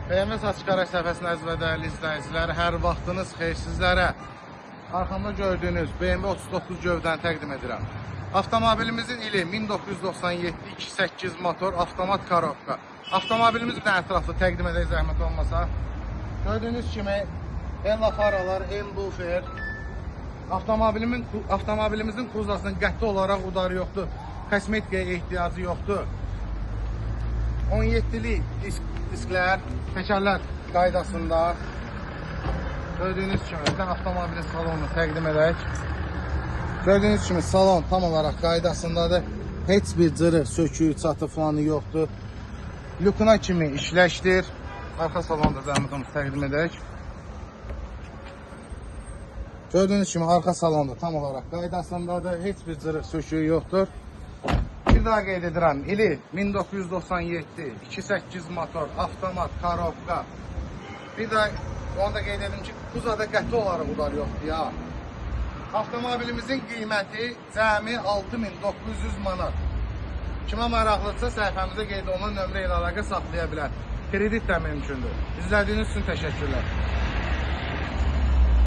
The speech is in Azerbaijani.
BMW Açıq Araç səhifəsinin əziz və dəyərli izləyicilər, hər vaxtınız xeyir sizlərə. Arxamda gördüyünüz BMW 39 gövdəni təqdim edirəm. Avtomobilimizin ili 1997 2.8 motor avtomat karovka. Avtomobilimiz bir ətraflı təqdim edək zəhmət olmasa. Gördüyünüz kimi Ella faralar, M-Buffer. Avtomobilimizin kuzasının qəti olaraq udarı yoxdur. Kosmetikaya ehtiyacı yoxdur. 17'li disklər, təkərlər qaydasında. Gördüyünüz kimi avtomobilin salonunu təqdim edək. Gördüyünüz kimi salon tam olaraq qaydasındadır. Heç bir cırıq, söküyü, çatı falanı yoxdur. Lukuna kimi işləşdir. Arxa salonda zəhmətimizi təqdim edək. Gördüyünüz kimi arxa salonda tam olaraq qaydasındadır. Heç bir cırıq, söküyü yoxdur. Bir daha qeyd edirəm, ili 1997 2.8 motor, avtomat, karovka. Bir daha onu da qeyd edim ki, kuzada qəti olaraq udar yoxdur ya. Avtomobilimizin qiyməti cəmi 6.900 manat. Kimə maraqlıdırsa səhifəmizə qeyd olunan nömrə ilə əlaqə saxlaya bilər. Kredit də mümkündür. İzlədiyiniz üçün təşəkkürlər.